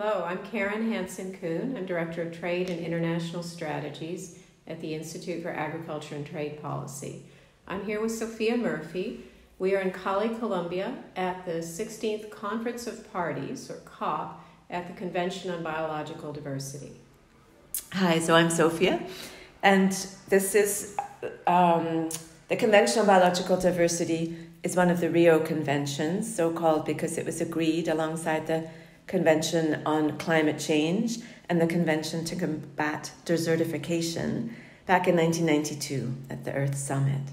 Hello, I'm Karen Hansen-Kuhn. I'm Director of Trade and International Strategies at the Institute for Agriculture and Trade Policy. I'm here with Sophia Murphy. We are in Cali, Colombia at the 16th Conference of Parties, or COP, at the Convention on Biological Diversity. Hi, so I'm Sophia, and this is the Convention on Biological Diversity is one of the Rio Conventions, so called because it was agreed alongside the Convention on Climate Change and the Convention to Combat Desertification back in 1992 at the Earth Summit.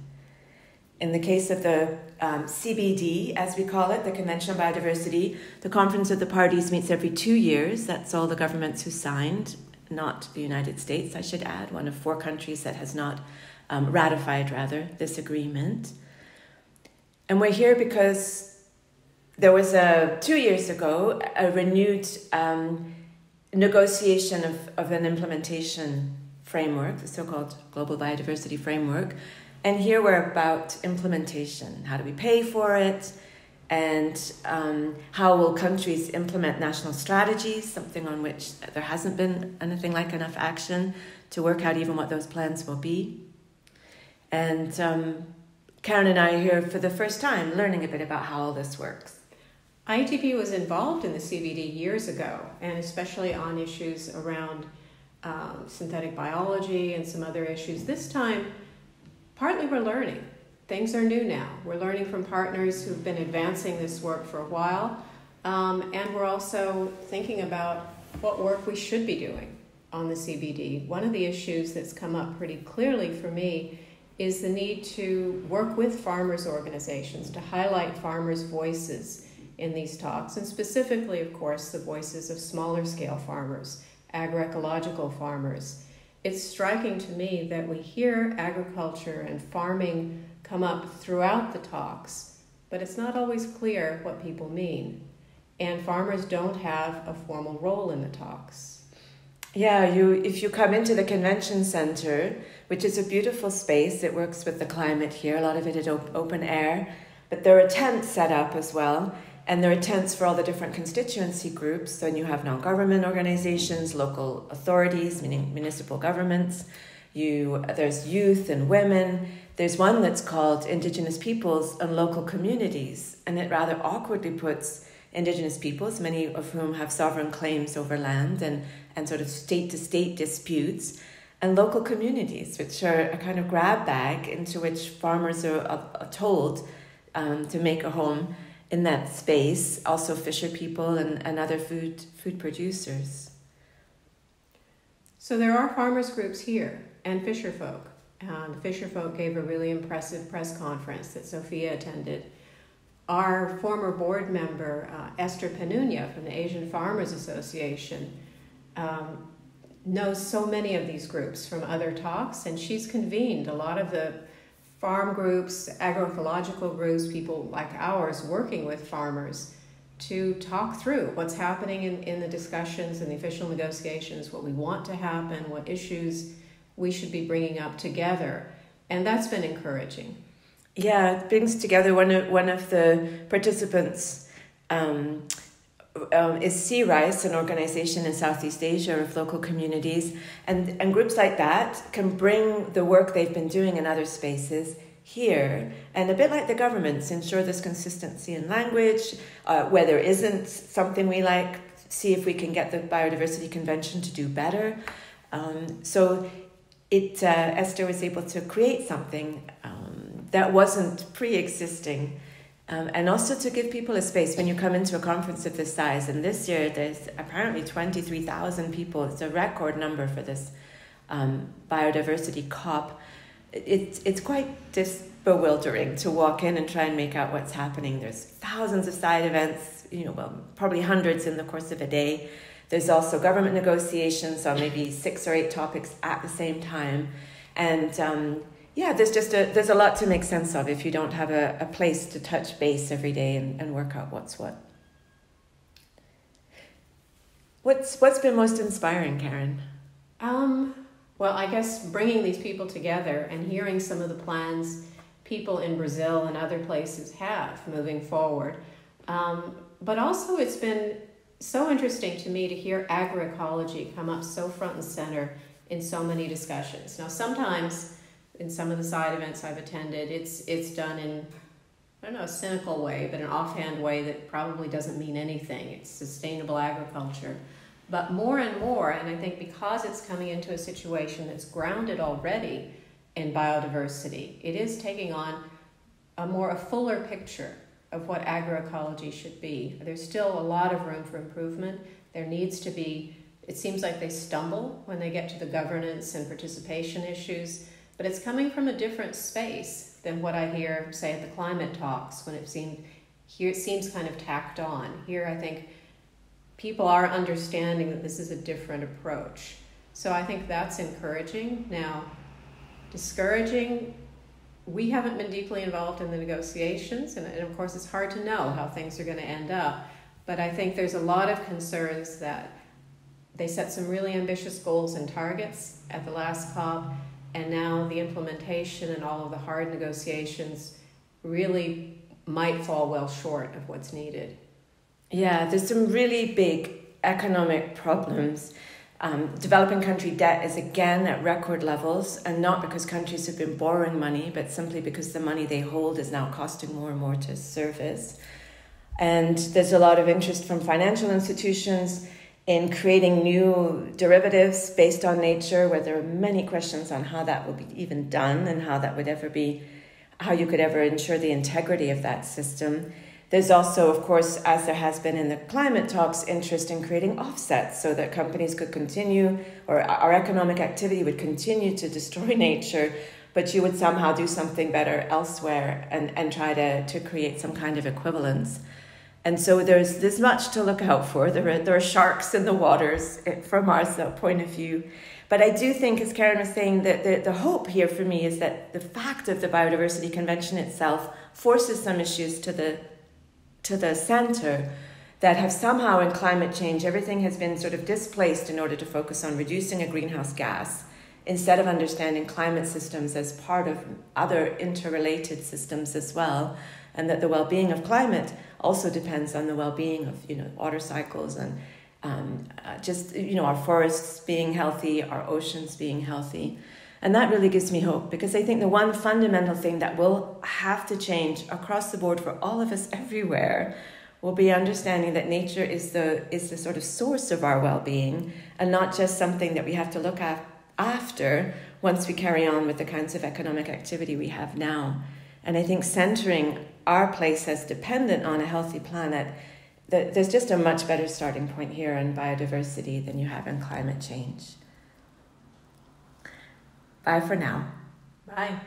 In the case of the CBD, as we call it, the Convention on Biodiversity, the Conference of the Parties meets every 2 years. That's all the governments who signed, not the United States, I should add, one of 4 countries that has not ratified, this agreement. And we're here because there was 2 years ago a renewed negotiation of an implementation framework, the so-called Global Biodiversity Framework. And here we're about implementation. How do we pay for it? And how will countries implement national strategies, something on which there hasn't been anything like enough action to work out even what those plans will be. And Karen and I are here for the first time learning a bit about how all this works. IATP was involved in the CBD years ago, and especially on issues around synthetic biology and some other issues. This time, partly we're learning. Things are new now. We're learning from partners who've been advancing this work for a while, and we're also thinking about what work we should be doing on the CBD. One of the issues that's come up pretty clearly for me is the need to work with farmers' organizations to highlight farmers' voices in these talks, and specifically, of course, the voices of smaller scale farmers, agroecological farmers. It's striking to me that we hear agriculture and farming come up throughout the talks, but it's not always clear what people mean. And farmers don't have a formal role in the talks. Yeah, if you come into the convention center, which is a beautiful space, it works with the climate here, a lot of it is open air, but there are tents set up as well, and there are tents for all the different constituency groups. So you have non-government organizations, local authorities, meaning municipal governments, there's youth and women. There's one that's called Indigenous Peoples and Local Communities, and it rather awkwardly puts Indigenous peoples, many of whom have sovereign claims over land and sort of state-to-state disputes, and local communities, which are a kind of grab bag into which farmers are told to make a home in that space, also fisher people and other food producers. So there are farmers groups here and fisher folk. The fisher folk gave a really impressive press conference that Sophia attended. Our former board member, Esther Penunia from the Asian Farmers Association, knows so many of these groups from other talks, and she's convened a lot of the farm groups, agroecological groups, people like ours working with farmers to talk through what's happening in the discussions and the official negotiations, what we want to happen, what issues we should be bringing up together. And that's been encouraging. Yeah, it brings together one of the participants is Sea Rice, an organization in Southeast Asia of local communities. And groups like that can bring the work they've been doing in other spaces here. And a bit like the governments, ensure there's consistency in language, where there isn't something we like, see if we can get the Biodiversity Convention to do better. So Esther was able to create something that wasn't pre-existing, and also to give people a space when you come into a conference of this size. And this year there's apparently 23,000 people. It's a record number for this biodiversity COP. It's quite bewildering to walk in and try and make out what's happening. There's thousands of side events, probably hundreds in the course of a day. There's also government negotiations on maybe 6 or 8 topics at the same time. And there's a lot to make sense of if you don't have a place to touch base every day and work out what's what. What's been most inspiring, Karen? Well, I guess bringing these people together and hearing some of the plans people in Brazil and other places have moving forward. But also it's been so interesting to me to hear agroecology come up so front and center in so many discussions. Now, sometimes in some of the side events I've attended, it's done in, I don't know, a cynical way, but an offhand way that probably doesn't mean anything. It's sustainable agriculture. But more and more, and I think because it's coming into a situation that's grounded already in biodiversity, it is taking on a fuller picture of what agroecology should be. There's still a lot of room for improvement. There needs to be, it seems like they stumble when they get to the governance and participation issues, but it's coming from a different space than what I hear, say, at the climate talks, when it seems kind of tacked on. Here, I think people are understanding that this is a different approach. So I think that's encouraging. Now, discouraging, we haven't been deeply involved in the negotiations, and of course it's hard to know how things are going to end up, but I think there's a lot of concerns that they set some really ambitious goals and targets at the last COP, and now the implementation and all of the hard negotiations really might fall well short of what's needed. Yeah, there's some really big economic problems. Developing country debt is again at record levels, and not because countries have been borrowing money, but simply because the money they hold is now costing more and more to service. And there's a lot of interest from financial institutions in creating new derivatives based on nature, where there are many questions on how that will be even done and how that would ever be, how you could ever ensure the integrity of that system. There's also, of course, as there has been in the climate talks, interest in creating offsets so that companies could continue, or our economic activity would continue to destroy nature, but you would somehow do something better elsewhere and try to create some kind of equivalence. And so there's much to look out for. There are sharks in the waters from our point of view. But I do think, as Karen was saying, that the hope here for me is that the fact of the Biodiversity Convention itself forces some issues to the center that have somehow in climate change, everything has been sort of displaced in order to focus on reducing a greenhouse gas instead of understanding climate systems as part of other interrelated systems as well, and that the well-being of climate also depends on the well-being of water cycles and our forests being healthy, our oceans being healthy. And that really gives me hope, because I think the one fundamental thing that will have to change across the board for all of us everywhere will be understanding that nature is the sort of source of our well-being, and not just something that we have to look at after once we carry on with the kinds of economic activity we have now. And I think centering our place as dependent on a healthy planet, there's just a much better starting point here in biodiversity than you have in climate change. Bye for now. Bye.